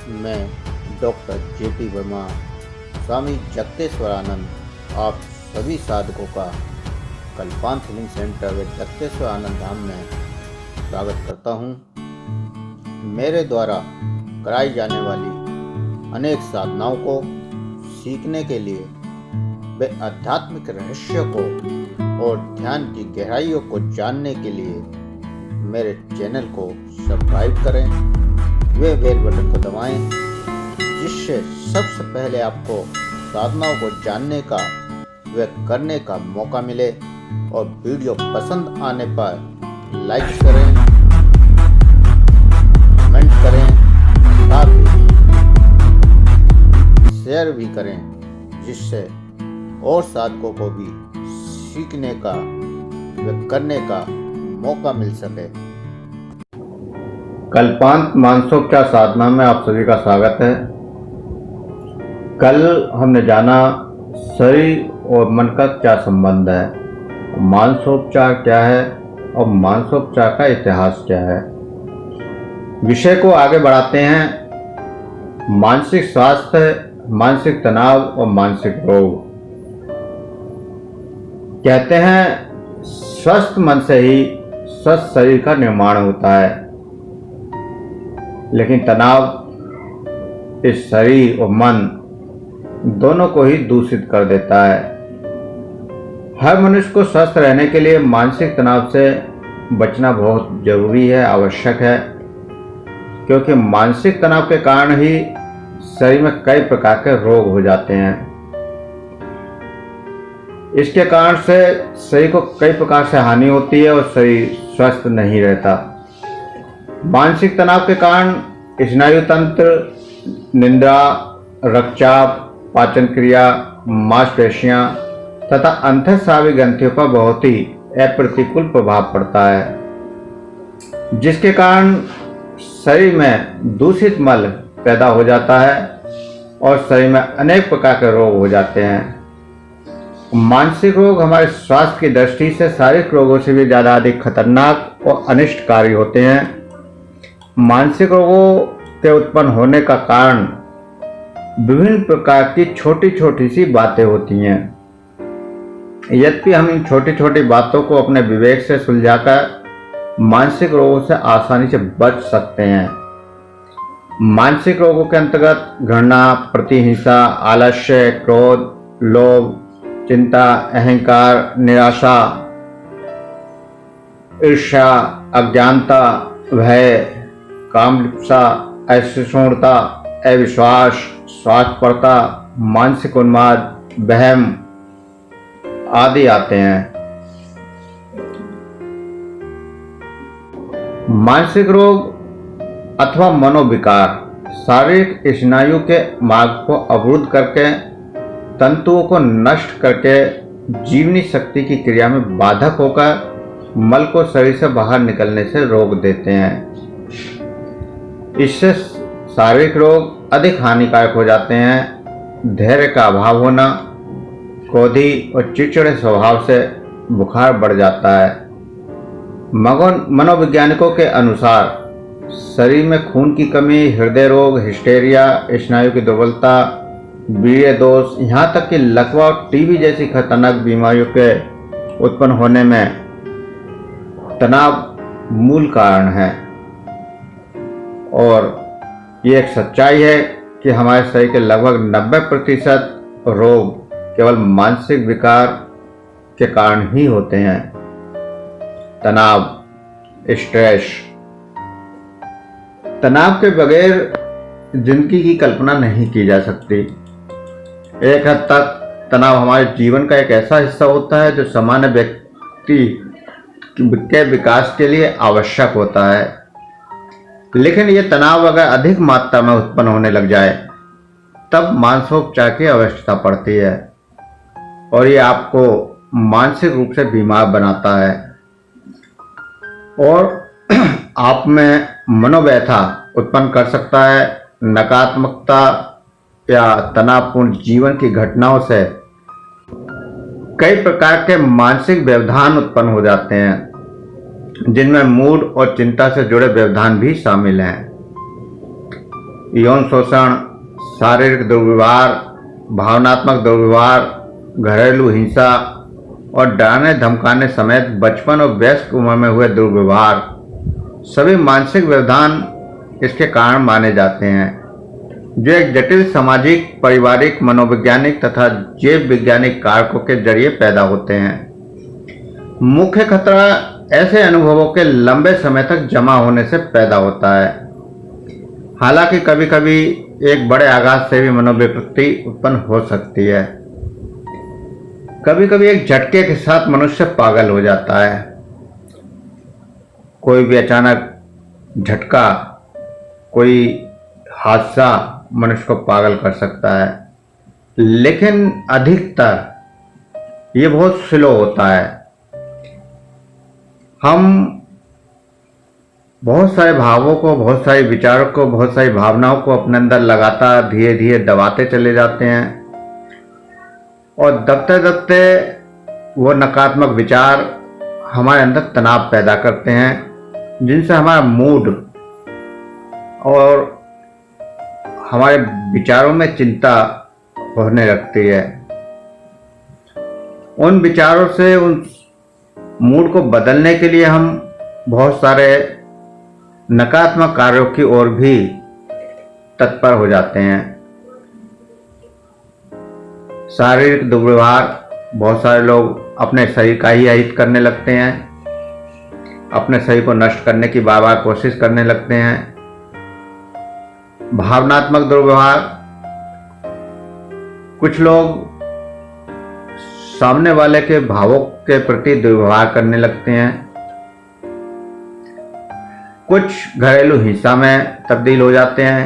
मैं doctor JP Verma, स्वामी जगतेश्वरानंद आप सभी साधकों का कल्पांत हीलिंग सेंटर व जगतेश्वर आनंद धाम में स्वागत करता हूँ। मेरे द्वारा कराई जाने वाली अनेक साधनाओं को सीखने के लिए व आध्यात्मिक रहस्यों को और ध्यान की गहराइयों को जानने के लिए मेरे चैनल को सब्सक्राइब करें, वे बेल बटन को दबाएं, जिससे सबसे पहले आपको साधनाओं को जानने का व करने का मौका मिले। और वीडियो पसंद आने पर लाइक करें, कमेंट करें, साथ ही शेयर भी करें, जिससे और साधकों को भी सीखने का व करने का मौका मिल सके। कल्पांत मानसोपचार साधना में आप सभी का स्वागत है। कल हमने जाना शरीर और मन का क्या संबंध है, मानसोपचार क्या है और मानसोपचार का इतिहास क्या है। विषय को आगे बढ़ाते हैं। मानसिक स्वास्थ्य, मानसिक तनाव और मानसिक रोग। कहते हैं स्वस्थ मन से ही स्वस्थ शरीर का निर्माण होता है, लेकिन तनाव इस शरीर और मन दोनों को ही दूषित कर देता है। हर मनुष्य को स्वस्थ रहने के लिए मानसिक तनाव से बचना बहुत जरूरी है, आवश्यक है, क्योंकि मानसिक तनाव के कारण ही शरीर में कई प्रकार के रोग हो जाते हैं। इसके कारण से शरीर को कई प्रकार से हानि होती है और शरीर स्वस्थ नहीं रहता। मानसिक तनाव के कारण स्नायु तंत्र, निद्रा, रक्तचाप, पाचन क्रिया, मांसपेशियां तथा अंतःस्रावी ग्रंथियों पर बहुत ही अप्रतिकूल प्रभाव पड़ता है, जिसके कारण शरीर में दूषित मल पैदा हो जाता है और शरीर में अनेक प्रकार के रोग हो जाते हैं। मानसिक रोग हमारे स्वास्थ्य की दृष्टि से शारीरिक रोगों से भी ज़्यादा अधिक खतरनाक और अनिष्टकारी होते हैं। मानसिक रोगों के उत्पन्न होने का कारण विभिन्न प्रकार की छोटी छोटी सी बातें होती हैं। यद्यपि हम इन छोटी छोटी बातों को अपने विवेक से सुलझाकर मानसिक रोगों से आसानी से बच सकते हैं। मानसिक रोगों के अंतर्गत घृणा, प्रतिहिंसा, आलस्य, क्रोध, लोभ, चिंता, अहंकार, निराशा, ईर्ष्या, अज्ञानता, भय, कामलिप्सा, असहिष्णुता, अविश्वास, स्वार्थपरता, मानसिक उन्माद, वहम आदि आते हैं। मानसिक रोग अथवा मनोविकार शारीरिक स्नायु के मार्ग को अवरुद्ध करके तंतुओं को नष्ट करके जीवनी शक्ति की क्रिया में बाधक होकर मल को शरीर से बाहर निकलने से रोक देते हैं। इससे शारीरिक रोग अधिक हानिकारक हो जाते हैं। धैर्य का अभाव होना, क्रोधी और चिड़चिड़े स्वभाव से बुखार बढ़ जाता है। मनोवैज्ञानिकों के अनुसार शरीर में खून की कमी, हृदय रोग, हिस्टेरिया, स्नायु की दुर्बलता, वीर्य दोष, यहाँ तक कि लकवा और टीबी जैसी खतरनाक बीमारियों के उत्पन्न होने में तनाव मूल कारण है। और ये एक सच्चाई है कि हमारे शरीर के लगभग 90% रोग केवल मानसिक विकार के कारण ही होते हैं। तनाव, स्ट्रेस। तनाव के बगैर जिंदगी की कल्पना नहीं की जा सकती। एक हद तक तनाव हमारे जीवन का एक ऐसा हिस्सा होता है जो सामान्य व्यक्ति के विकास के लिए आवश्यक होता है, लेकिन यह तनाव अगर अधिक मात्रा में उत्पन्न होने लग जाए तब मानसोपचार की आवश्यकता पड़ती है और ये आपको मानसिक रूप से बीमार बनाता है और आप में मनोव्यथा उत्पन्न कर सकता है। नकारात्मकता या तनावपूर्ण जीवन की घटनाओं से कई प्रकार के मानसिक व्यवधान उत्पन्न हो जाते हैं, जिनमें मूड और चिंता से जुड़े व्यवधान भी शामिल हैं। यौन शोषण, शारीरिक दुर्व्यवहार, भावनात्मक दुर्व्यवहार, घरेलू हिंसा और डराने धमकाने समेत बचपन और वयस्क उम्र में हुए दुर्व्यवहार सभी मानसिक व्यवधान इसके कारण माने जाते हैं, जो एक जटिल सामाजिक, पारिवारिक, मनोवैज्ञानिक तथा जैव वैज्ञानिक कारकों के जरिए पैदा होते हैं। मुख्य खतरा ऐसे अनुभवों के लंबे समय तक जमा होने से पैदा होता है। हालांकि कभी कभी एक बड़े आघात से भी मनोविकृति उत्पन्न हो सकती है। कभी कभी एक झटके के साथ मनुष्य पागल हो जाता है। कोई भी अचानक झटका, कोई हादसा मनुष्य को पागल कर सकता है, लेकिन अधिकतर ये बहुत स्लो होता है। हम बहुत सारे भावों को, बहुत सारे विचारों को, बहुत सारी भावनाओं को अपने अंदर लगातार धीरे धीरे दबाते चले जाते हैं और दबते दबते वो नकारात्मक विचार हमारे अंदर तनाव पैदा करते हैं, जिनसे हमारा मूड और हमारे विचारों में चिंता होने लगती है। उन विचारों से उन मूड को बदलने के लिए हम बहुत सारे नकारात्मक कार्यों की ओर भी तत्पर हो जाते हैं। शारीरिक दुर्व्यवहार, बहुत सारे लोग अपने शरीर का ही अहित करने लगते हैं, अपने शरीर को नष्ट करने की बार बार कोशिश करने लगते हैं। भावनात्मक दुर्व्यवहार, कुछ लोग सामने वाले के भावों के प्रति दुर्व्यवहार करने लगते हैं। कुछ घरेलू हिंसा में तब्दील हो जाते हैं,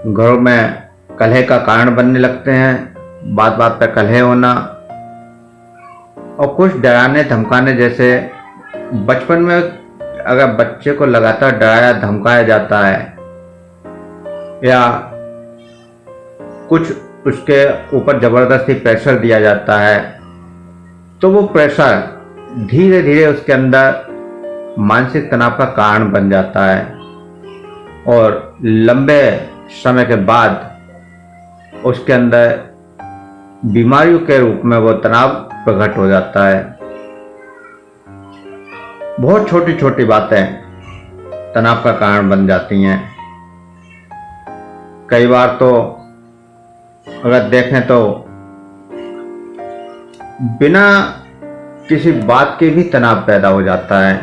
घरों में कलह का कारण बनने लगते हैं, बात बात पर कलह होना। और कुछ डराने धमकाने जैसे, बचपन में अगर बच्चे को लगातार डराया धमकाया जाता है या कुछ उसके ऊपर जबरदस्ती प्रेशर दिया जाता है, तो वो प्रेशर धीरे धीरे उसके अंदर मानसिक तनाव का कारण बन जाता है और लंबे समय के बाद उसके अंदर बीमारियों के रूप में वो तनाव प्रकट हो जाता है। बहुत छोटी छोटी बातें तनाव का कारण बन जाती हैं। कई बार तो अगर देखें तो बिना किसी बात के भी तनाव पैदा हो जाता है।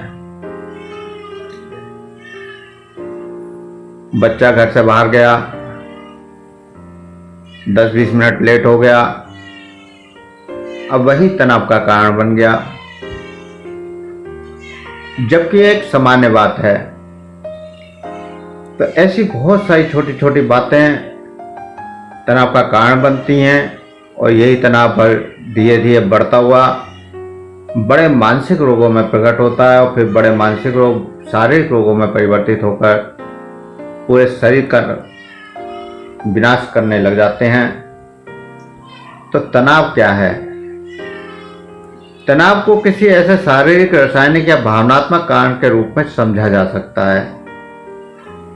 बच्चा घर से बाहर गया, 10-20 मिनट लेट हो गया, अब वही तनाव का कारण बन गया, जबकि एक सामान्य बात है। तो ऐसी बहुत सारी छोटी छोटी बातें तनाव का कारण बनती हैं और यही तनाव धीरे धीरे बढ़ता हुआ बड़े मानसिक रोगों में प्रकट होता है और फिर बड़े मानसिक रोग शारीरिक रोगों में परिवर्तित होकर पूरे शरीर का विनाश करने लग जाते हैं। तो तनाव क्या है? तनाव को किसी ऐसे शारीरिक, रासायनिक या भावनात्मक कारण के रूप में समझा जा सकता है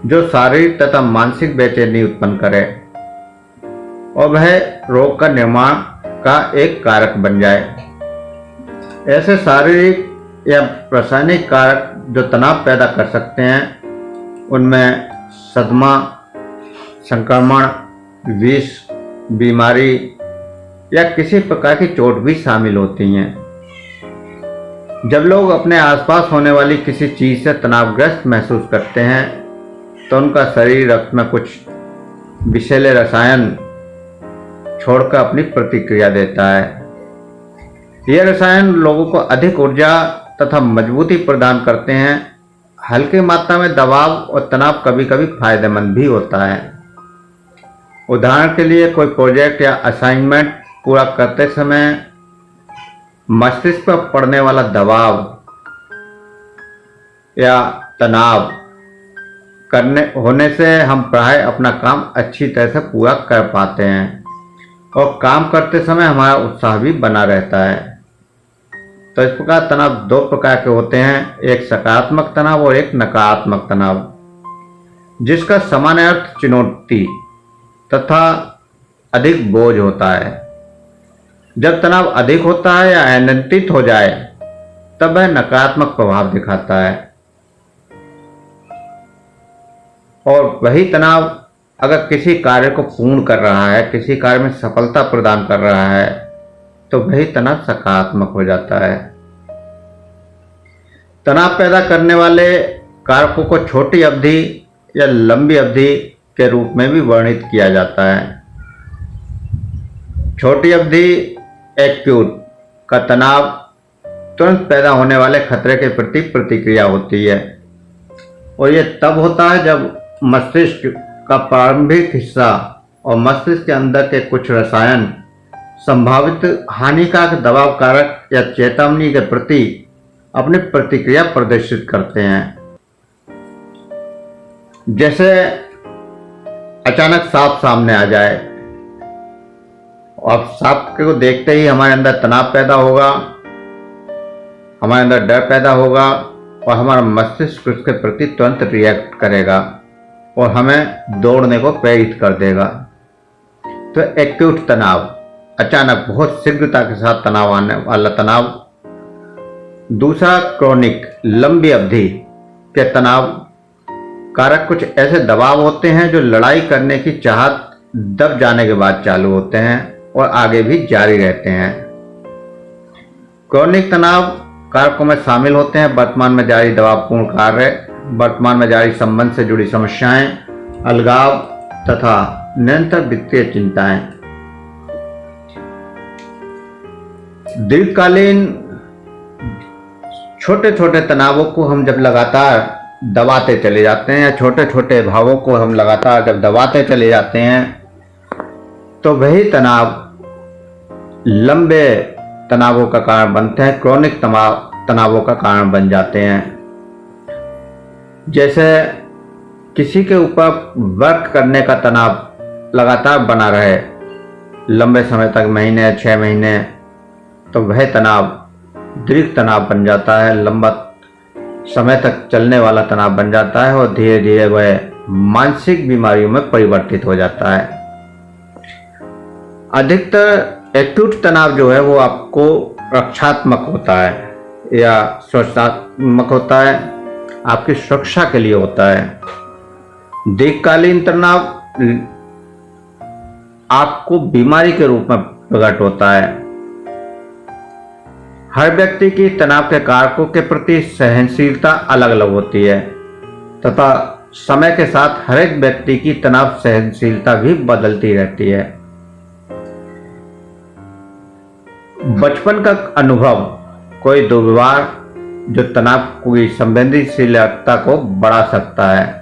जो शारीरिक तथा मानसिक बेचैनी उत्पन्न करे और वह रोग का निर्माण का एक कारक बन जाए। ऐसे शारीरिक या रासायनिक कारक जो तनाव पैदा कर सकते हैं उनमें सदमा, संक्रमण, विष, बीमारी या किसी प्रकार की चोट भी शामिल होती हैं। जब लोग अपने आसपास होने वाली किसी चीज से तनावग्रस्त महसूस करते हैं तो उनका शरीर रक्त में कुछ विषैले रसायन छोड़कर अपनी प्रतिक्रिया देता है। ये रसायन लोगों को अधिक ऊर्जा तथा मजबूती प्रदान करते हैं। हल्की मात्रा में दबाव और तनाव कभी कभी फायदेमंद भी होता है। उदाहरण के लिए कोई प्रोजेक्ट या असाइनमेंट पूरा करते समय मस्तिष्क पर पड़ने वाला दबाव या तनाव होने से हम प्राय अपना काम अच्छी तरह से पूरा कर पाते हैं और काम करते समय हमारा उत्साह भी बना रहता है। तो इस प्रकार तनाव दो प्रकार के होते हैं, एक सकारात्मक तनाव और एक नकारात्मक तनाव। जिसका सामान्य अर्थ चुनौती तथा अधिक बोझ होता है। जब तनाव अधिक होता है या अनियंत्रित हो जाए तब वह नकारात्मक प्रभाव दिखाता है, और वही तनाव अगर किसी कार्य को पूर्ण कर रहा है, किसी कार्य में सफलता प्रदान कर रहा है, तो वही तनाव सकारात्मक हो जाता है। तनाव पैदा करने वाले कारकों को छोटी अवधि या लंबी अवधि के रूप में भी वर्णित किया जाता है। छोटी अवधि एक्यूट का तनाव तुरंत पैदा होने वाले खतरे के प्रति प्रतिक्रिया होती है, और यह तब होता है जब मस्तिष्क का प्रारंभिक हिस्सा और मस्तिष्क के अंदर के कुछ रसायन संभावित हानिकारक दबाव कारक या चेतावनी के प्रति अपनी प्रतिक्रिया प्रदर्शित करते हैं। जैसे अचानक सांप सामने आ जाए, और सांप को देखते ही हमारे अंदर तनाव पैदा होगा, हमारे अंदर डर पैदा होगा, और हमारा मस्तिष्क उसके प्रति तुरंत रिएक्ट करेगा और हमें दौड़ने को प्रेरित कर देगा। तो एक्यूट तनाव, अचानक बहुत शीघ्रता के साथ तनाव आने वाला तनाव। दूसरा क्रोनिक, लंबी अवधि के तनाव कारक कुछ ऐसे दबाव होते हैं जो लड़ाई करने की चाहत दब जाने के बाद चालू होते हैं और आगे भी जारी रहते हैं। क्रोनिक तनाव कारकों में शामिल होते हैं वर्तमान में जारी दबावपूर्ण कार्य, वर्तमान में जारी संबंध से जुड़ी समस्याएं, अलगाव तथा निरंतर वित्तीय चिंताएं। दीर्घकालीन छोटे छोटे तनावों को हम जब लगातार दबाते चले जाते हैं, या छोटे छोटे भावों को हम लगातार जब दबाते चले जाते हैं, तो वही तनाव लंबे तनावों का कारण बनते हैं, क्रोनिक तनावों का कारण बन जाते हैं। जैसे किसी के ऊपर वर्क करने का तनाव लगातार बना रहे लंबे समय तक, महीने 6 महीने, तो वह तनाव दीर्घ तनाव बन जाता है, लंबा समय तक चलने वाला तनाव बन जाता है, और धीरे धीरे वह मानसिक बीमारियों में परिवर्तित हो जाता है। अधिकतर एक्यूट तनाव जो है वो आपको रक्षात्मक होता है या सुरक्षात्मक होता है, आपकी सुरक्षा के लिए होता है। दीर्घकालीन तनाव आपको बीमारी के रूप में प्रकट होता है। हर व्यक्ति की तनाव के कारकों के प्रति सहनशीलता अलग अलग होती है, तथा समय के साथ हर एक व्यक्ति की तनाव सहनशीलता भी बदलती रहती है। बचपन का अनुभव कोई दुर्व्यवहार जो तनाव की संवेदनशीलता को बढ़ा सकता है।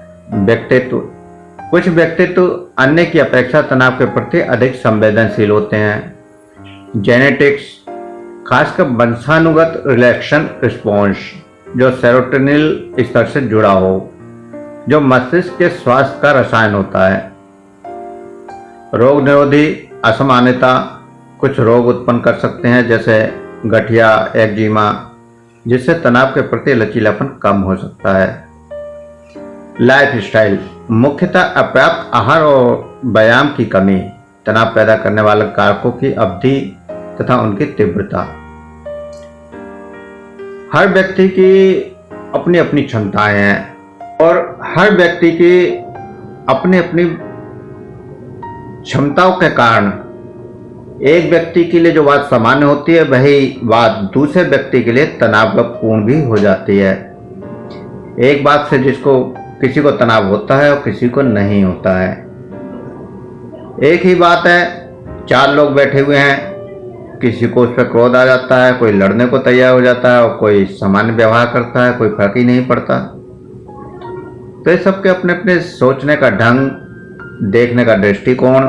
कुछ व्यक्तित्व अन्य की अपेक्षा तनाव के प्रति अधिक संवेदनशील होते हैं। जेनेटिक्स, खासकर वंशानुगत रिलैक्शन रिस्पॉन्स, जो सेरोटोनिन स्तर से जुड़ा हो, जो मस्तिष्क के स्वास्थ्य का रसायन होता है। रोग निरोधी असमानता कुछ रोग उत्पन्न कर सकते हैं, जैसे गठिया, एक्जिमा, जिससे तनाव के प्रति लचीलापन कम हो सकता है। लाइफस्टाइल, मुख्यतः अपर्याप्त आहार और व्यायाम की कमी तनाव पैदा करने वाले कारकों की अवधि तथा उनकी तीव्रता। हर व्यक्ति की अपनी अपनी क्षमताएं हैं, और हर व्यक्ति की अपनी अपनी क्षमताओं के कारण एक व्यक्ति के लिए जो बात सामान्य होती है, वही बात दूसरे व्यक्ति के लिए तनावपूर्ण भी हो जाती है। एक बात से किसी को तनाव होता है और किसी को नहीं होता है। एक ही बात है, 4 लोग बैठे हुए हैं, किसी को उस पर क्रोध आ जाता है, कोई लड़ने को तैयार हो जाता है और कोई सामान्य व्यवहार करता है, कोई फर्क ही नहीं पड़ता। तो ये सबके अपने अपने सोचने का ढंग, देखने का दृष्टिकोण,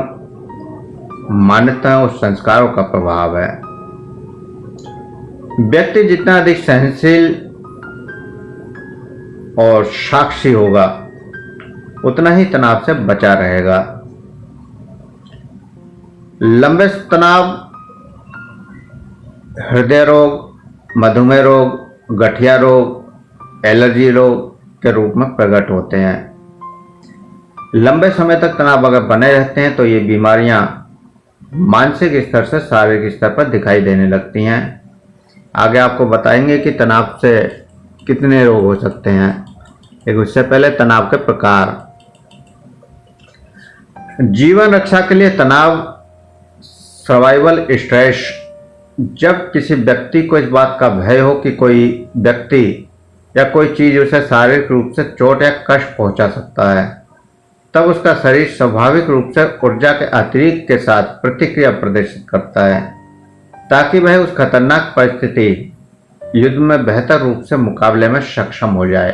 मान्यताओं और संस्कारों का प्रभाव है। व्यक्ति जितना अधिक सहनशील और साक्षी होगा, उतना ही तनाव से बचा रहेगा। लंबे तनाव हृदय रोग, मधुमेह रोग, गठिया रोग, एलर्जी रोग के रूप में प्रकट होते हैं। लंबे समय तक तनाव अगर बने रहते हैं तो ये बीमारियां मानसिक स्तर से शारीरिक स्तर पर दिखाई देने लगती हैं। आगे आपको बताएंगे कि तनाव से कितने रोग हो सकते हैं। लेकिन उससे पहले तनाव के प्रकार। जीवन रक्षा के लिए तनाव, सर्वाइवल स्ट्रेस। जब किसी व्यक्ति को इस बात का भय हो कि कोई व्यक्ति या कोई चीज उसे शारीरिक रूप से चोट या कष्ट पहुंचा सकता है, तब उसका शरीर स्वाभाविक रूप से ऊर्जा के अतिरिक्त के साथ प्रतिक्रिया प्रदर्शित करता है ताकि वह उस खतरनाक परिस्थिति युद्ध में बेहतर रूप से मुकाबले में सक्षम हो जाए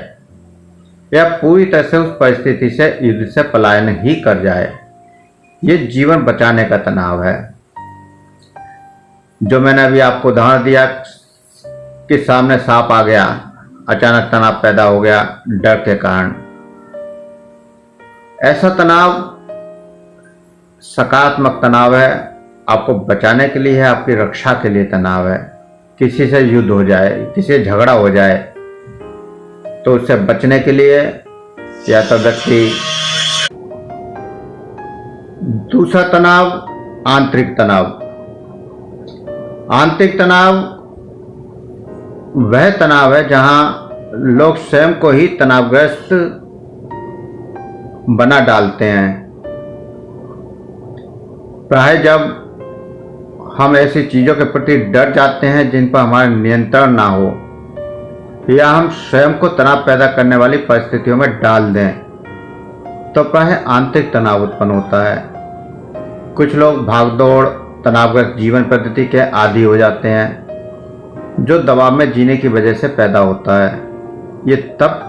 या पूरी तरह से उस परिस्थिति से युद्ध से पलायन ही कर जाए। ये जीवन बचाने का तनाव है। जो मैंने अभी आपको उदाहरण दिया कि सामने सांप आ गया, अचानक तनाव पैदा हो गया डर के कारण। ऐसा तनाव सकारात्मक तनाव है, आपको बचाने के लिए है, आपकी रक्षा के लिए तनाव है। किसी से युद्ध हो जाए, किसी से झगड़ा हो जाए तो उससे बचने के लिए या तो व्यक्ति। दूसरा तनाव आंतरिक तनाव। आंतरिक तनाव वह तनाव है जहां लोग स्वयं को ही तनावग्रस्त बना डालते हैं। प्राय जब हम ऐसी चीजों के प्रति डर जाते हैं जिन पर हमारा नियंत्रण ना हो या हम स्वयं को तनाव पैदा करने वाली परिस्थितियों में डाल दें, तो प्राय आंतरिक तनाव उत्पन्न होता है। कुछ लोग भागदौड़ तनावग्रस्त जीवन पद्धति के आदी हो जाते हैं जो दबाव में जीने की वजह से पैदा होता है। ये तब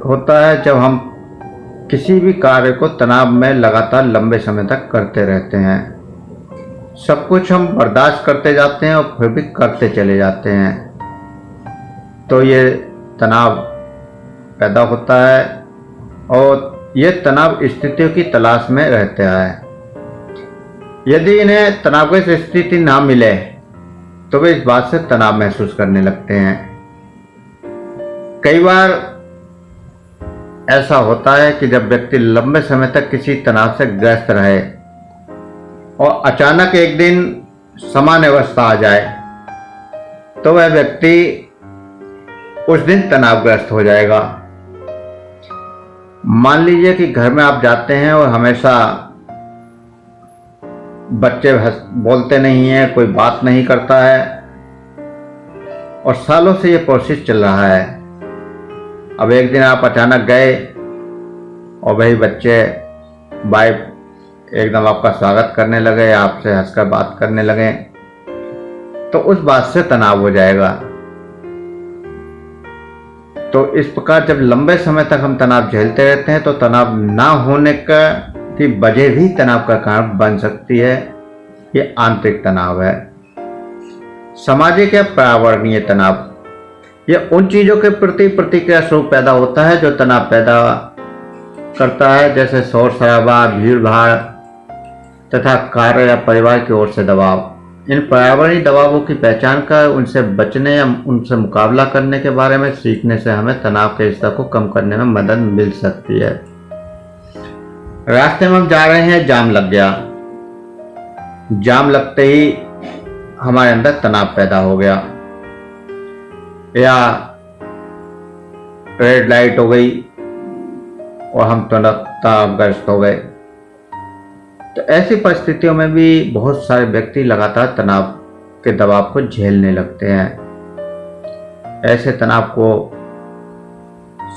होता है जब हम किसी भी कार्य को तनाव में लगातार लंबे समय तक करते रहते हैं। सब कुछ हम बर्दाश्त करते जाते हैं और फिर भी करते चले जाते हैं, तो ये तनाव पैदा होता है और ये तनाव स्थितियों की तलाश में रहता है। यदि इन्हें तनावग्रस्त स्थिति ना मिले तो वे इस बात से तनाव महसूस करने लगते हैं। कई बार ऐसा होता है कि जब व्यक्ति लंबे समय तक किसी तनाव से ग्रस्त रहे और अचानक एक दिन सामान्य अवस्था आ जाए तो वह व्यक्ति उस दिन तनावग्रस्त हो जाएगा। मान लीजिए कि घर में आप जाते हैं और हमेशा बच्चे बोलते नहीं हैं, कोई बात नहीं करता है और सालों से ये प्रोसेस चल रहा है। अब एक दिन आप अचानक गए और वही बच्चे वाइफ एकदम आपका स्वागत करने लगे, आपसे हंसकर बात करने लगे, तो उस बात से तनाव हो जाएगा। तो इस प्रकार जब लंबे समय तक हम तनाव झेलते रहते हैं तो तनाव ना होने की वजह भी तनाव का कारण बन सकती है। ये आंतरिक तनाव है। सामाजिक या पर्यावरणीय तनाव, ये उन चीजों के प्रति प्रतिक्रिया स्वरूप पैदा होता है जो तनाव पैदा करता है, जैसे शोर शराबा, भीड़ भाड़ तथा कार्य या परिवार की ओर से दबाव। इन पर्यावरणीय दबावों की पहचान कर उनसे बचने या उनसे मुकाबला करने के बारे में सीखने से हमें तनाव के स्तर को कम करने में मदद मिल सकती है। रास्ते में हम जा रहे हैं, जाम लग गया। जाम लगते ही हमारे अंदर तनाव पैदा हो गया, या रेड लाइट हो गई और हम तनावग्रस्त हो गए। तो ऐसी परिस्थितियों में भी बहुत सारे व्यक्ति लगातार तनाव के दबाव को झेलने लगते हैं। ऐसे तनाव को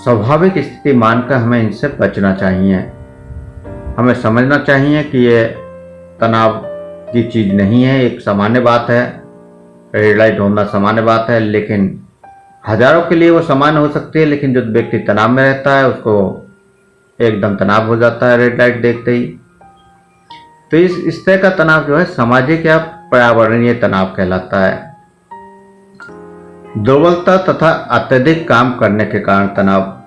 स्वाभाविक स्थिति मानकर हमें इनसे बचना चाहिए। हमें समझना चाहिए कि ये तनाव की चीज नहीं है, एक सामान्य बात है। रेड लाइट होना सामान्य बात है, लेकिन हजारों के लिए वो सामान्य हो सकती है, लेकिन जो व्यक्ति तनाव में रहता है उसको एकदम तनाव हो जाता है रेड लाइट देखते ही। तो इस तरह का तनाव जो है सामाजिक या पर्यावरणीय तनाव कहलाता है। दुर्बलता तथा अत्यधिक काम करने के कारण तनाव,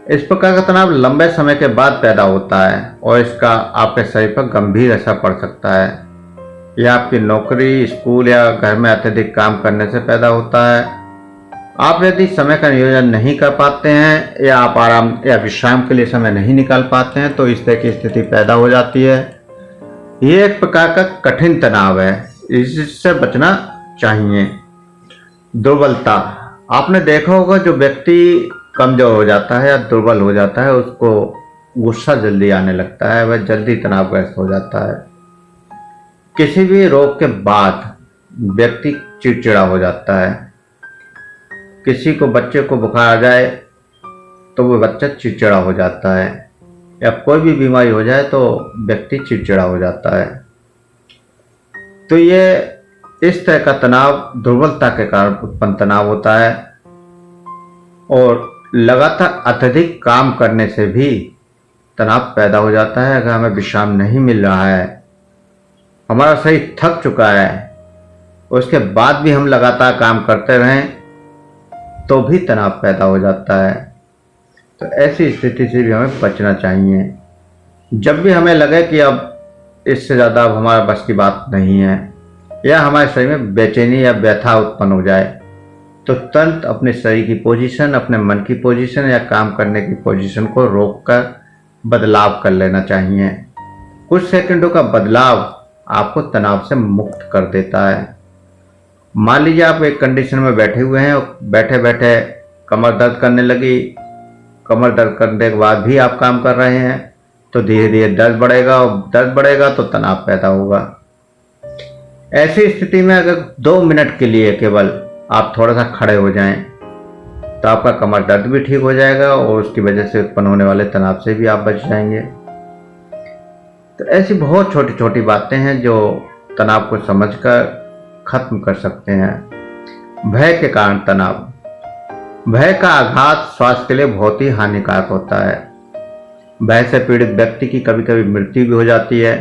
इस प्रकार का तनाव लंबे समय के बाद पैदा होता है और इसका आपके शरीर पर गंभीर असर पड़ सकता है। यह आपकी नौकरी, स्कूल या घर में अत्यधिक काम करने से पैदा होता है। आप यदि समय का नियोजन नहीं कर पाते हैं या आप आराम या विश्राम के लिए समय नहीं निकाल पाते हैं तो इस तरह की स्थिति पैदा हो जाती है। ये एक प्रकार का कठिन तनाव है, इससे बचना चाहिए। दुर्बलता, आपने देखा होगा जो व्यक्ति कमजोर हो जाता है या दुर्बल हो जाता है उसको गुस्सा जल्दी आने लगता है, वह जल्दी तनावग्रस्त हो जाता है। किसी भी रोग के बाद व्यक्ति चिड़चिड़ा हो जाता है। किसी को बच्चे को बुखार आ जाए तो वो बच्चा चिड़चिड़ा हो जाता है, या कोई भी बीमारी हो जाए तो व्यक्ति चिड़चिड़ा हो जाता है। तो ये इस तरह का तनाव दुर्बलता के कारण उत्पन्न तनाव होता है। और लगातार अत्यधिक काम करने से भी तनाव पैदा हो जाता है। अगर हमें विश्राम नहीं मिल रहा है, हमारा शरीर थक चुका है, उसके बाद भी हम लगातार काम करते रहें तो भी तनाव पैदा हो जाता है। तो ऐसी स्थिति से भी हमें बचना चाहिए। जब भी हमें लगे कि अब इससे ज़्यादा अब हमारा बस की बात नहीं है या हमारे शरीर में बेचैनी या व्यथा उत्पन्न हो जाए तो तुरंत अपने शरीर की पोजीशन, अपने मन की पोजीशन या काम करने की पोजीशन को रोककर बदलाव कर लेना चाहिए। कुछ सेकंडों का बदलाव आपको तनाव से मुक्त कर देता है। मान लीजिए आप एक कंडीशन में बैठे हुए हैं और बैठे बैठे कमर दर्द करने लगी, कमर दर्द करने के बाद भी आप काम कर रहे हैं तो धीरे धीरे दर्द बढ़ेगा और दर्द बढ़ेगा तो तनाव पैदा होगा। ऐसी स्थिति में अगर 2 मिनट के लिए केवल आप थोड़ा सा खड़े हो जाएं तो आपका कमर दर्द भी ठीक हो जाएगा और उसकी वजह से उत्पन्न होने वाले तनाव से भी आप बच जाएंगे। तो ऐसी बहुत छोटी छोटी बातें हैं जो तनाव को समझकर खत्म कर सकते हैं। भय के कारण तनाव, भय का आघात स्वास्थ्य के लिए बहुत ही हानिकारक होता है। भय से पीड़ित व्यक्ति की कभी कभी मृत्यु भी हो जाती है।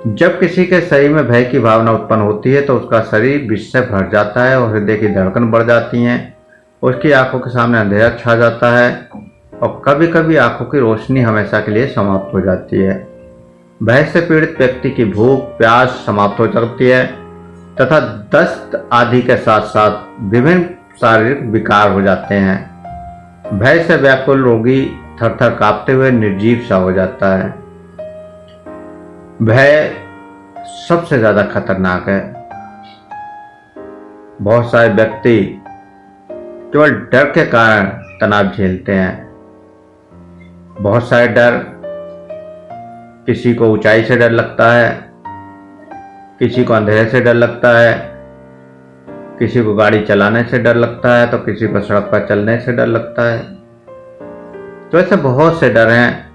जब किसी के शरीर में भय की भावना उत्पन्न होती है तो उसका शरीर विष से भर जाता है और हृदय की धड़कन बढ़ जाती है, उसकी आंखों के सामने अंधेरा छा जाता है और कभी कभी आंखों की रोशनी हमेशा के लिए समाप्त हो जाती है। भय से पीड़ित व्यक्ति की भूख प्यास समाप्त हो जाती है तथा दस्त आदि के साथ साथ विभिन्न शारीरिक विकार हो जाते हैं। भय से व्याकुल रोगी थरथर कांपते हुए निर्जीव सा हो जाता है। भय सबसे ज्यादा खतरनाक है। बहुत सारे व्यक्ति केवल डर के कारण तनाव झेलते हैं। बहुत सारे डर, किसी को ऊंचाई से डर लगता है, किसी को अंधेरे से डर लगता है, किसी को गाड़ी चलाने से डर लगता है तो किसी को सड़क पर चलने से डर लगता है। तो ऐसे बहुत से डर हैं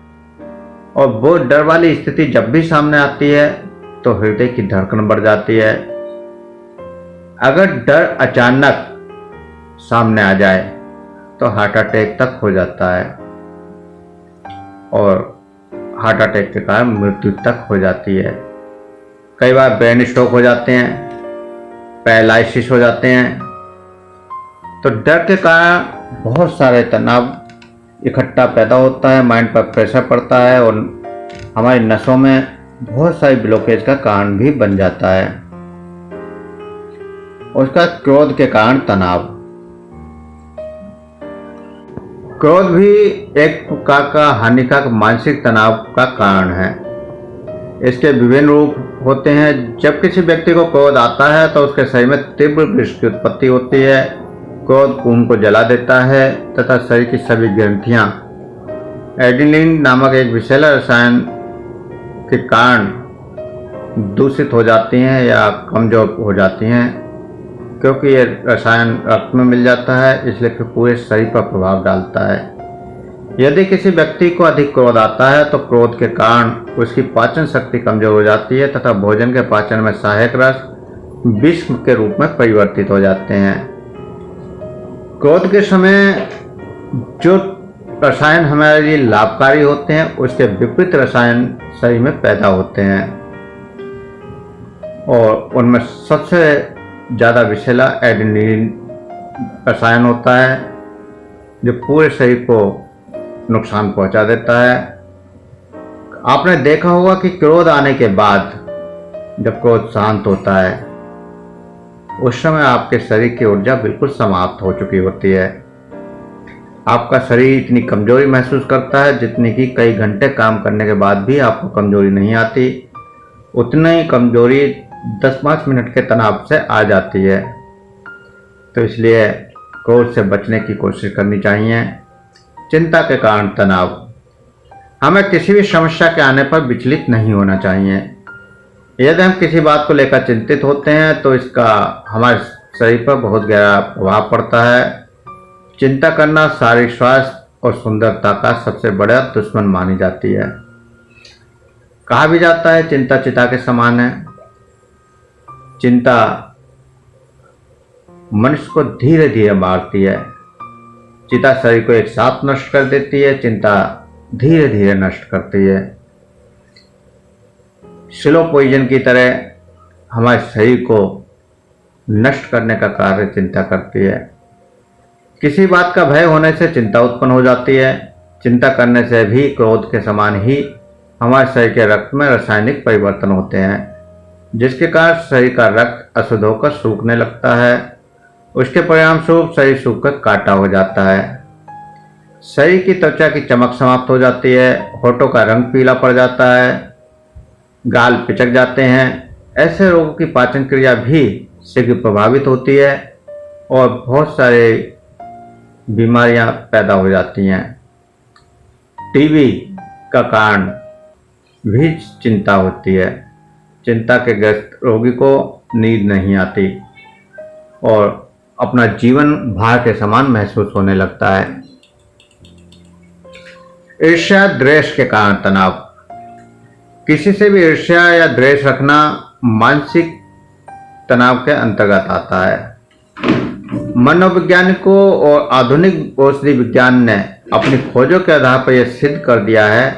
और वो डर वाली स्थिति जब भी सामने आती है तो हृदय की धड़कन बढ़ जाती है। अगर डर अचानक सामने आ जाए तो हार्ट अटैक तक हो जाता है और हार्ट अटैक के कारण मृत्यु तक हो जाती है। कई बार ब्रेन स्ट्रोक हो जाते हैं, पैरालिसिस हो जाते हैं। तो डर के कारण बहुत सारे तनाव इकट्ठा पैदा होता है, माइंड पर प्रेशर पड़ता है और हमारी नसों में बहुत सारी ब्लॉकेज का कारण भी बन जाता है। उसका क्रोध के कारण तनाव, क्रोध भी एक प्रकार का हानिकारक मानसिक तनाव का कारण है। इसके विभिन्न रूप होते हैं। जब किसी व्यक्ति को क्रोध आता है तो उसके शरीर में तीव्र विष की उत्पत्ति होती है। क्रोध खून को जला देता है तथा शरीर की सभी ग्रंथियां एड्रेनलिन नामक एक विषैला रसायन के कारण दूषित हो जाती हैं या कमजोर हो जाती हैं। क्योंकि ये रसायन रक्त में मिल जाता है इसलिए फिर पूरे शरीर पर प्रभाव डालता है। यदि किसी व्यक्ति को अधिक क्रोध आता है तो क्रोध के कारण उसकी पाचन शक्ति कमजोर हो जाती है तथा भोजन के पाचन में सहायक रस विष के रूप में परिवर्तित हो जाते हैं। क्रोध के समय जो रसायन हमारे लिए लाभकारी होते हैं उसके विपरीत रसायन शरीर में पैदा होते हैं और उनमें सबसे ज़्यादा विषैला एड्रेनलिन रसायन होता है जो पूरे शरीर को नुकसान पहुंचा देता है। आपने देखा होगा कि क्रोध आने के बाद जब क्रोध शांत होता है उस समय आपके शरीर की ऊर्जा बिल्कुल समाप्त हो चुकी होती है। आपका शरीर इतनी कमजोरी महसूस करता है जितनी कि कई घंटे काम करने के बाद भी आपको कमजोरी नहीं आती। उतनी ही कमजोरी 10-5 मिनट के तनाव से आ जाती है। तो इसलिए क्रोध से बचने की कोशिश करनी चाहिए। चिंता के कारण तनाव। हमें किसी भी समस्या के आने पर विचलित नहीं होना चाहिए। यदि हम किसी बात को लेकर चिंतित होते हैं तो इसका हमारे शरीर पर बहुत गहरा प्रभाव पड़ता है। चिंता करना शारीरिक स्वास्थ्य और सुंदरता का सबसे बड़ा दुश्मन मानी जाती है। कहा भी जाता है चिंता चिता के समान है। चिंता मनुष्य को धीरे धीरे मारती है। चिता शरीर को एक साथ नष्ट कर देती है, चिंता धीरे धीरे नष्ट करती है। स्लो पॉइजन की तरह हमारे शरीर को नष्ट करने का कार्य चिंता करती है। किसी बात का भय होने से चिंता उत्पन्न हो जाती है। चिंता करने से भी क्रोध के समान ही हमारे शरीर के रक्त में रासायनिक परिवर्तन होते हैं, जिसके कारण शरीर का रक्त अशुद्ध होकर सूखने लगता है। उसके परिणाम स्वरूप शरीर सूखकर काटा हो जाता है। शरीर की त्वचा की चमक समाप्त हो जाती है। होठों का रंग पीला पड़ जाता है। गाल पिचक जाते हैं। ऐसे रोगों की पाचन क्रिया भी शीघ्र प्रभावित होती है और बहुत सारे बीमारियां पैदा हो जाती हैं। टीबी का कारण भी चिंता होती है। चिंता के ग्रस्त रोगी को नींद नहीं आती और अपना जीवन भार के समान महसूस होने लगता है। ईर्ष्या द्वेष के कारण तनाव। किसी से भी ईर्ष्या या द्वेष रखना मानसिक तनाव के अंतर्गत आता है। मनोवैज्ञानिकों और आधुनिक औषधि विज्ञान ने अपनी खोजों के आधार पर यह सिद्ध कर दिया है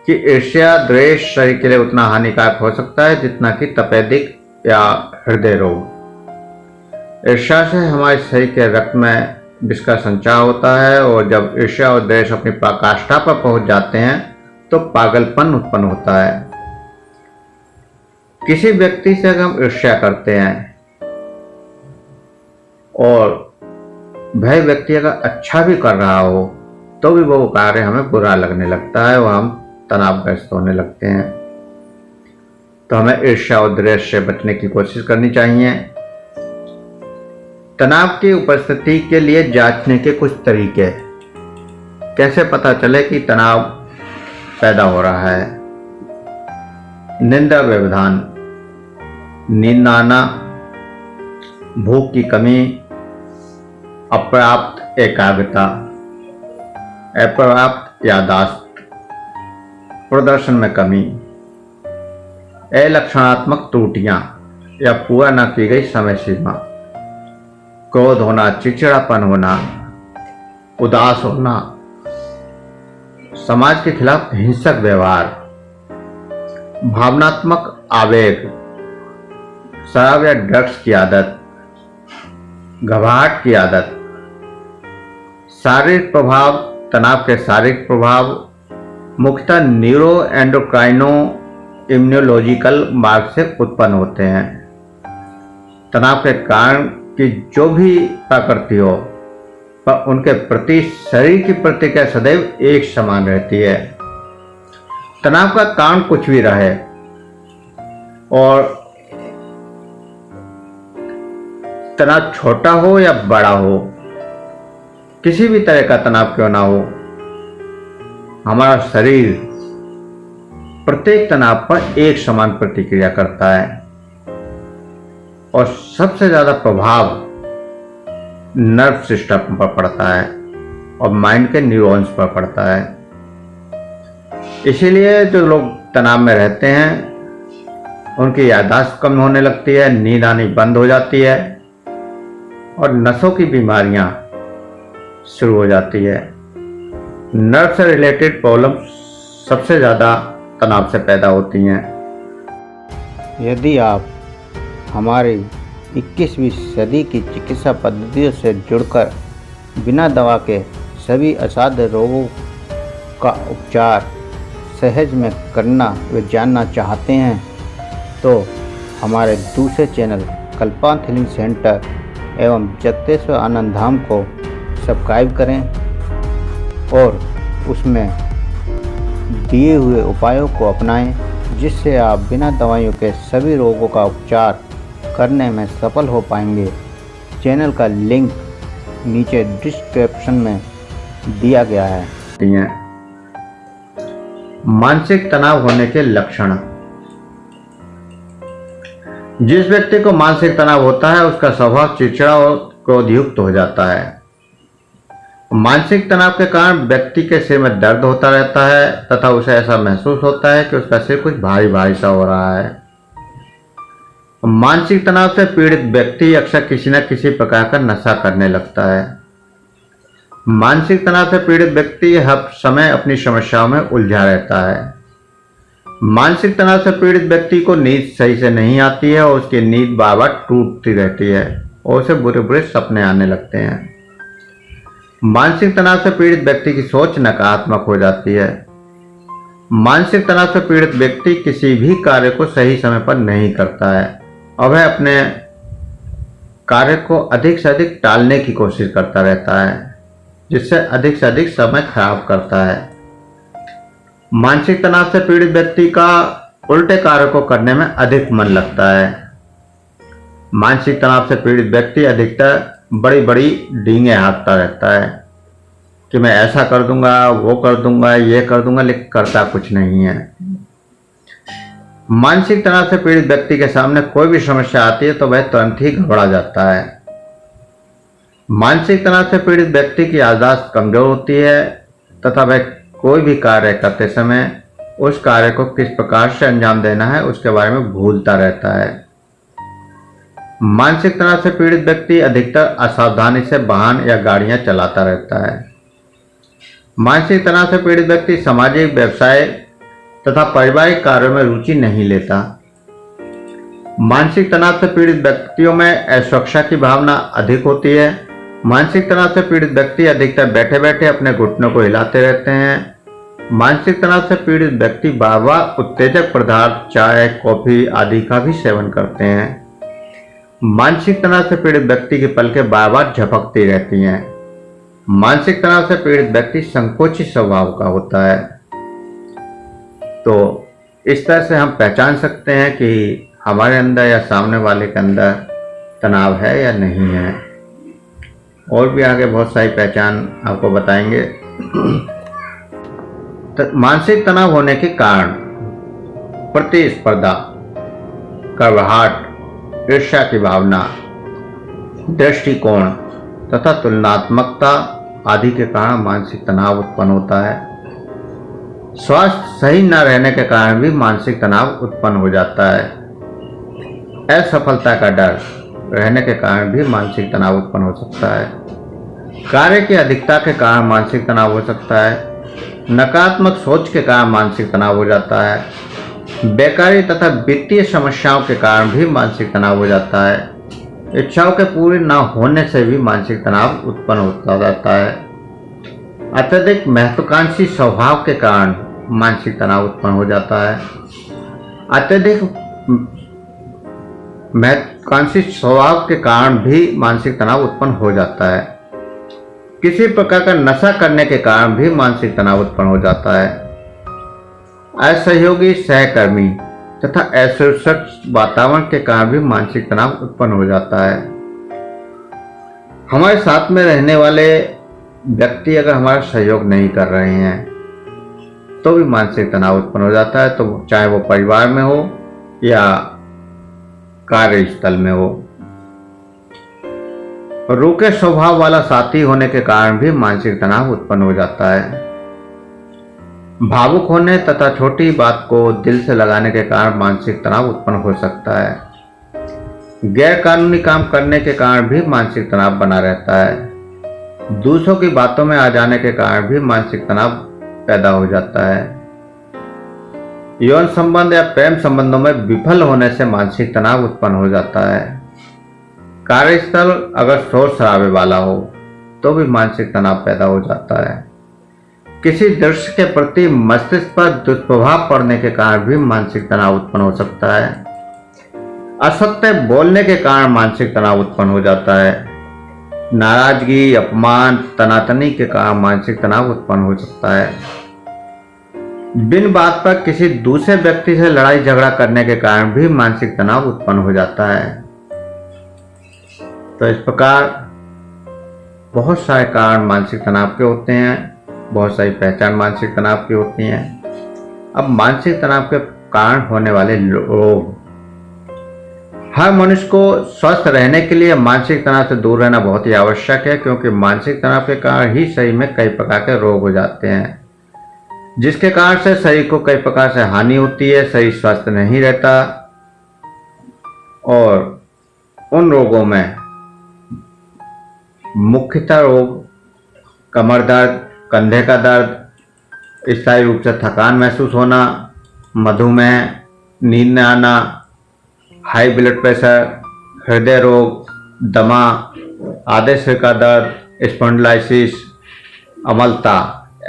कि ईर्ष्या द्वेष शरीर के लिए उतना हानिकारक हो सकता है जितना कि तपेदिक या हृदय रोग। ईर्ष्या से हमारे शरीर के रक्त में विष का संचार होता है और जब ईर्ष्या और द्वेष अपनी पराकाष्ठा पर पहुंच जाते हैं तो पागलपन उत्पन्न होता है। किसी व्यक्ति से अगर हम ईर्ष्या करते हैं और वह व्यक्ति अगर अच्छा भी कर रहा हो तो भी वो कार्य हमें बुरा लगने लगता है और हम तनावग्रस्त होने लगते हैं। तो हमें ईर्ष्या और द्वेष से बचने की कोशिश करनी चाहिए। तनाव की उपस्थिति के लिए जांचने के कुछ तरीके। कैसे पता चले कि तनाव पैदा हो रहा है? निंद्रा व्यवधान, नींद न आना, भूख की कमी, अपर्याप्त एकाग्रता, अपर्याप्त याददाश्त, प्रदर्शन में कमी, अलक्षणात्मक त्रुटियां या पूरा न की गई समय सीमा, क्रोध होना, चिड़चिड़ापन होना, उदास होना, समाज के खिलाफ हिंसक व्यवहार, भावनात्मक आवेग, शराब या ड्रग्स की आदत, घबराहट की आदत। शारीरिक प्रभाव। तनाव के शारीरिक प्रभाव मुख्यतः न्यूरो एंडोक्राइनो इम्यूनोलॉजिकल मार्ग से उत्पन्न होते हैं। तनाव के कारण की जो भी प्रकृति हो पर उनके प्रति शरीर की प्रतिक्रिया सदैव एक समान रहती है। तनाव का कारण कुछ भी रहे और तनाव छोटा हो या बड़ा हो, किसी भी तरह का तनाव क्यों ना हो, हमारा शरीर प्रत्येक तनाव पर एक समान प्रतिक्रिया करता है और सबसे ज्यादा प्रभाव नर्व सिस्टम पर पड़ता है और माइंड के न्यूरॉन्स पर पड़ता है। इसीलिए जो लोग तनाव में रहते हैं उनकी याददाश्त कम होने लगती है, नींद आनी बंद हो जाती है और नसों की बीमारियां शुरू हो जाती है। नर्व से रिलेटेड प्रॉब्लम सबसे ज़्यादा तनाव से पैदा होती हैं। यदि आप हमारी 21वीं सदी की चिकित्सा पद्धतियों से जुड़कर बिना दवा के सभी असाध्य रोगों का उपचार सहज में करना व जानना चाहते हैं तो हमारे दूसरे चैनल कल्पांत हीलिंग सेंटर एवं जगतेश्वर आनंद धाम को सब्सक्राइब करें और उसमें दिए हुए उपायों को अपनाएं, जिससे आप बिना दवाइयों के सभी रोगों का उपचार करने में सफल हो पाएंगे। चैनल का लिंक नीचे डिस्क्रिप्शन में दिया गया है। मानसिक तनाव होने के लक्षण। जिस व्यक्ति को मानसिक तनाव होता है उसका स्वभाव चिड़चिड़ा और क्रोधयुक्त हो जाता है। मानसिक तनाव के कारण व्यक्ति के सिर में दर्द होता रहता है तथा उसे ऐसा महसूस होता है कि उसका सिर कुछ भारी भारी सा हो रहा है। मानसिक तनाव से पीड़ित व्यक्ति अक्सर किसी न किसी प्रकार का नशा करने लगता है। मानसिक तनाव से पीड़ित व्यक्ति हर समय अपनी समस्याओं में उलझा रहता है। मानसिक तनाव से पीड़ित व्यक्ति को नींद सही से नहीं आती है और उसकी नींद बार बार टूटती रहती है और उसे बुरे बुरे सपने आने लगते हैं। मानसिक तनाव से पीड़ित व्यक्ति की सोच नकारात्मक हो जाती है। मानसिक तनाव से पीड़ित व्यक्ति किसी भी कार्य को सही समय पर नहीं करता है और वह अपने कार्य को अधिक से अधिक टालने की कोशिश करता रहता है, जिससे अधिक से अधिक समय खराब करता है। मानसिक तनाव से पीड़ित व्यक्ति का उल्टे कार्य को करने में अधिक मन लगता है। मानसिक तनाव से पीड़ित व्यक्ति अधिकतर बड़ी बड़ी डींगे हाँकता रहता है कि मैं ऐसा कर दूंगा, वो कर दूंगा, ये कर दूंगा, लेकिन करता कुछ नहीं है। मानसिक तनाव से पीड़ित व्यक्ति के सामने कोई भी समस्या आती है तो वह तुरंत ही घबरा जाता है। मानसिक तनाव से पीड़ित व्यक्ति की याददाश्त कमजोर होती है तथा वह कोई भी कार्य करते समय उस कार्य को किस प्रकार से अंजाम देना है उसके बारे में भूलता रहता है। मानसिक तनाव से पीड़ित व्यक्ति अधिकतर असावधानी से वाहन या गाड़ियां चलाता रहता है। मानसिक तनाव से पीड़ित व्यक्ति सामाजिक, व्यवसाय तथा पारिवारिक कार्यों में रुचि नहीं लेता। मानसिक तनाव से पीड़ित व्यक्तियों में असुरक्षा की भावना अधिक होती है। मानसिक तनाव से पीड़ित व्यक्ति अधिकतर बैठे बैठे अपने घुटनों को हिलाते रहते हैं। मानसिक तनाव से पीड़ित व्यक्ति बार बार उत्तेजक पदार्थ, चाय, कॉफी आदि का भी सेवन करते हैं। मानसिक तनाव से पीड़ित व्यक्ति की पलकें बार बार झपकती रहती हैं। मानसिक तनाव से पीड़ित व्यक्ति संकोची स्वभाव का होता है। तो इस तरह से हम पहचान सकते हैं कि हमारे अंदर या सामने वाले के अंदर तनाव है या नहीं है। और भी आगे बहुत सारी पहचान आपको बताएंगे। मानसिक तनाव होने के कारण प्रतिस्पर्धा, कड़वाहट, ईर्ष्या की भावना, दृष्टिकोण तथा तुलनात्मकता आदि के कारण मानसिक तनाव उत्पन्न होता है। स्वास्थ्य सही न रहने के कारण भी मानसिक तनाव उत्पन्न हो जाता है। असफलता का डर रहने के कारण भी मानसिक तनाव उत्पन्न हो सकता है। कार्य की अधिकता के कारण मानसिक तनाव हो सकता है। नकारात्मक सोच के कारण मानसिक तनाव हो जाता है। बेकारी तथा वित्तीय समस्याओं के कारण भी मानसिक तनाव हो जाता है। इच्छाओं के पूरे न होने से भी मानसिक तनाव उत्पन्न होता रहता है। अत्यधिक महत्वाकांक्षी स्वभाव के कारण मानसिक तनाव उत्पन्न हो जाता है। अत्यधिक महत्वाकांक्षी स्वभाव के कारण भी मानसिक तनाव उत्पन्न हो जाता है। किसी प्रकार का नशा करने के कारण भी मानसिक तनाव उत्पन्न हो जाता है। असहयोगी सहकर्मी तथा असुरक्षित वातावरण के कारण भी मानसिक तनाव उत्पन्न हो जाता है। हमारे साथ में रहने वाले व्यक्ति अगर हमारा सहयोग नहीं कर रहे हैं तो भी मानसिक तनाव उत्पन्न हो जाता है, तो चाहे वो परिवार में हो या कार्यस्थल में हो। रूखे स्वभाव वाला साथी होने के कारण भी मानसिक तनाव उत्पन्न हो जाता है। भावुक होने तथा छोटी बात को दिल से लगाने के कारण मानसिक तनाव उत्पन्न हो सकता है। गैर कानूनी काम करने के कारण भी मानसिक तनाव बना रहता है। दूसरों की बातों में आ जाने के कारण भी मानसिक तनाव पैदा हो जाता है। यौन संबंध या प्रेम संबंधों में विफल होने से मानसिक तनाव उत्पन्न हो जाता है। कार्यस्थल अगर शोर शराबे वाला हो तो भी मानसिक तनाव पैदा हो जाता है। किसी दृश्य के प्रति मस्तिष्क पर दुष्प्रभाव पड़ने के कारण भी मानसिक तनाव उत्पन्न हो सकता है। असत्य बोलने के कारण मानसिक तनाव उत्पन्न हो जाता है। नाराजगी, अपमान, तनातनी के कारण मानसिक तनाव उत्पन्न हो सकता है। बिन बात पर किसी दूसरे व्यक्ति से लड़ाई झगड़ा करने के कारण भी मानसिक तनाव उत्पन्न हो जाता है। तो इस प्रकार बहुत सारे कारण मानसिक तनाव के होते हैं, बहुत सारी पहचान मानसिक तनाव की होती हैं। अब मानसिक तनाव के कारण होने वाले रोग। हर मनुष्य को स्वस्थ रहने के लिए मानसिक तनाव से दूर रहना बहुत ही आवश्यक है, क्योंकि मानसिक तनाव के कारण ही शरीर में कई प्रकार के रोग हो जाते हैं, जिसके कारण से शरीर को कई प्रकार से हानि होती है, शरीर स्वस्थ नहीं रहता। और उन रोगों में मुख्यतः रोग कमर दर्द, कंधे का दर्द, स्थायी रूप से थकान महसूस होना, मधुमेह, नींद न आना, हाई ब्लड प्रेशर, हृदय रोग, दमा, आधे सिर का दर्द, स्पॉन्डिलाइसिस, अम्लता,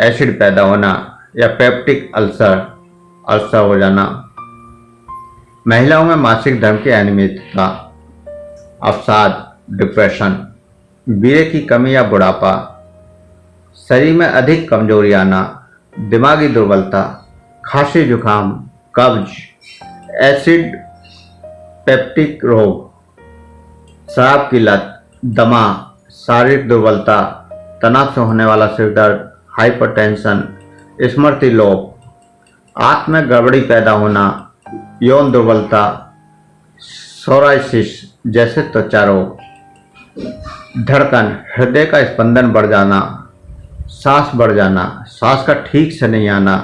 एसिड पैदा होना या पेप्टिक अल्सर हो जाना। महिलाओं में मासिक धर्म की अनियमितता, अवसाद, डिप्रेशन, वीर्य की कमी या बुढ़ापा, शरीर में अधिक कमजोरी आना, दिमागी दुर्बलता, खांसी जुकाम, कब्ज, एसिड पेप्टिक रोग, शराब की लत, दमा, शारीरिक दुर्बलता, तनाव से होने वाला सिर दर्द, हाइपरटेंशन, स्मृति लोप, आंत में गड़बड़ी पैदा होना, यौन दुर्बलता, सोराइसिस जैसे त्वचा रोग, धड़कन, हृदय का स्पंदन बढ़ जाना, सांस बढ़ जाना, सांस का ठीक से नहीं आना,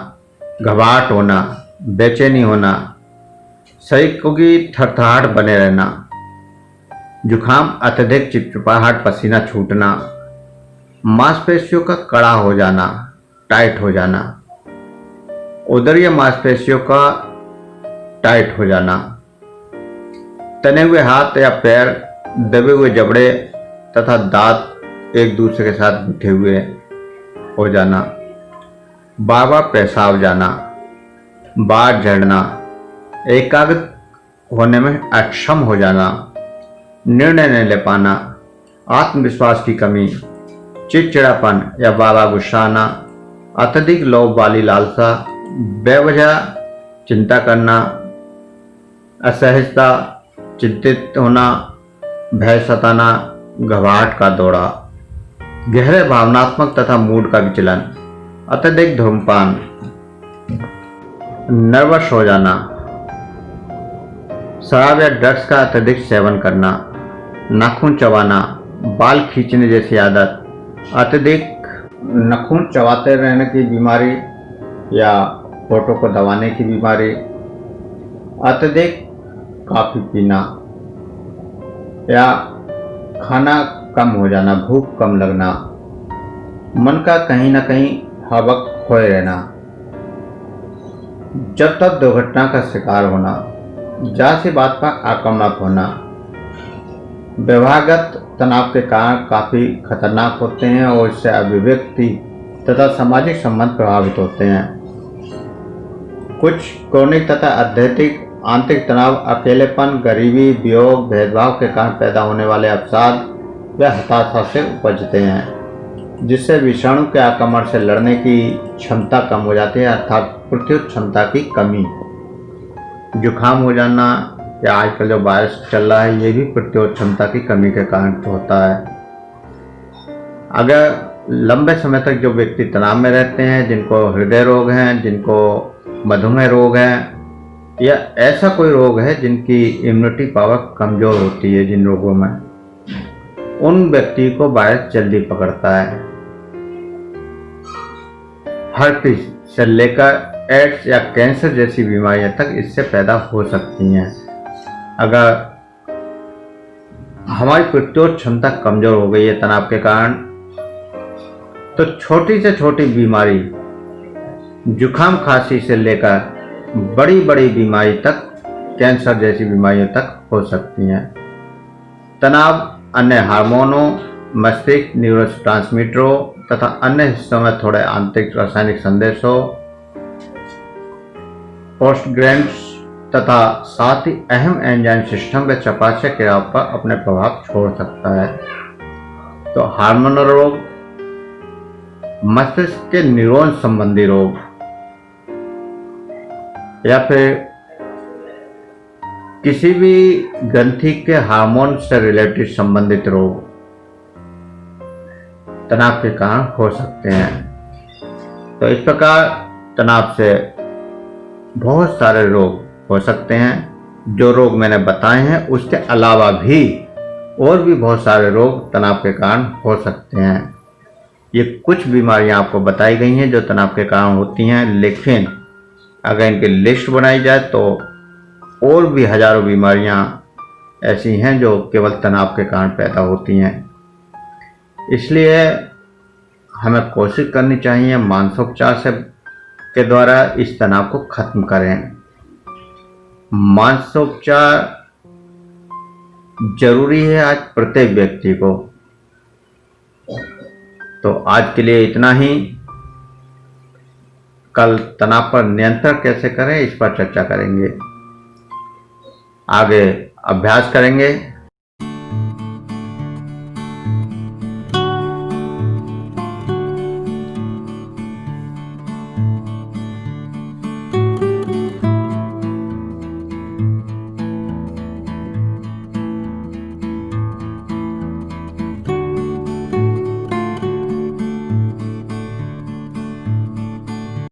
घबराहट होना, बेचैनी होना, शरीर की थरथराहट बने रहना, जुखाम, अत्यधिक चिपचिपाहट, पसीना छूटना, मांसपेशियों का कड़ा हो जाना, टाइट हो जाना, उदरीय मांसपेशियों का टाइट हो जाना, तने हुए हाथ या पैर, दबे हुए जबड़े तथा दांत एक दूसरे के साथ गुथे हुए हो जाना, बार बार पेशाब जाना, बार झड़ना, एकाग्र होने में अक्षम हो जाना, निर्णय नहीं ले पाना, आत्मविश्वास की कमी, चिड़चिड़ापन या बाबा गुस्सा आना, अत्यधिक लोभ वाली लालसा, बेवजह चिंता करना, असहजता, चिंतित होना, भय सताना, घबराहट का दौरा, गहरे भावनात्मक तथा मूड का विचलन, अत्यधिक धूम्रपान, नर्वस हो जाना, शराब या ड्रग्स का अत्यधिक सेवन करना, नाखून चबाना, बाल खींचने जैसी आदत, अत्यधिक नाखून चबाते रहने की बीमारी या होठों को दबाने की बीमारी, अत्यधिक कॉफी पीना या खाना कम हो जाना, भूख कम लगना, मन का कहीं ना कहीं हर वक्त खोए रहना, जब तक दुर्घटना का शिकार होना, जहाँ सी बात पर आक्रामक होना, व्यवहारगत तनाव के कारण काफ़ी खतरनाक होते हैं और इससे अभिव्यक्ति तथा सामाजिक संबंध प्रभावित होते हैं। कुछ क्रोनिक तथा अत्यधिक आंतरिक तनाव अकेलेपन, गरीबी, वियोग, भेदभाव के कारण पैदा होने वाले अवसाद या हताशा से उपजते हैं, जिससे विषाणु के आक्रमण से लड़ने की क्षमता कम हो जाती है, अर्थात प्रतिरोध क्षमता की कमी। जुकाम हो जाना या आजकल जो वायरस चल रहा है, ये भी प्रतिरोध क्षमता की कमी के कारण होता है। अगर लंबे समय तक जो व्यक्ति तनाव में रहते हैं, जिनको हृदय रोग हैं, जिनको मधुमेह रोग है या ऐसा कोई रोग है जिनकी इम्यूनिटी पावर कमज़ोर होती है, जिन रोगों में, उन व्यक्ति को वायरस जल्दी पकड़ता है। हर्पीस से लेकर एड्स या कैंसर जैसी बीमारियां तक इससे पैदा हो सकती हैं। अगर हमारी प्रतिरोध क्षमता कमज़ोर हो गई है तनाव के कारण, तो छोटी से छोटी बीमारी, जुखाम खांसी से लेकर बड़ी बड़ी बीमारी तक, कैंसर जैसी बीमारियों तक हो सकती हैं। तनाव अन्य हार्मोनों, मस्तिष्क न्यूरोट्रांसमीटरों तथा अन्य हिस्सों में थोड़े आंतरिक रासायनिक संदेशों, पोस्टग्रैंड्स तथा साथ ही अहम एंजाइम सिस्टम व चयापचय क्रिया पर अपने प्रभाव छोड़ सकता है। तो हार्मोनल रोग, मस्तिष्क के न्यूरॉन संबंधी रोग या फिर किसी भी ग्रंथि के हार्मोन से रिलेटेड संबंधित रोग तनाव के कारण हो सकते हैं। तो इस प्रकार तनाव से बहुत सारे रोग हो सकते हैं। जो रोग मैंने बताए हैं उसके अलावा भी और भी बहुत सारे रोग तनाव के कारण हो सकते हैं। ये कुछ बीमारियां आपको बताई गई हैं जो तनाव के कारण होती हैं, लेकिन अगर इनकी लिस्ट बनाई जाए तो और भी हजारों बीमारियां ऐसी हैं जो केवल तनाव के कारण पैदा होती हैं। इसलिए हमें कोशिश करनी चाहिए मानसोपचार के द्वारा इस तनाव को खत्म करें। मानसोपचार जरूरी है आज प्रत्येक व्यक्ति को। तो आज के लिए इतना ही। कल तनाव पर नियंत्रण कैसे करें इस पर चर्चा करेंगे, आगे अभ्यास करेंगे।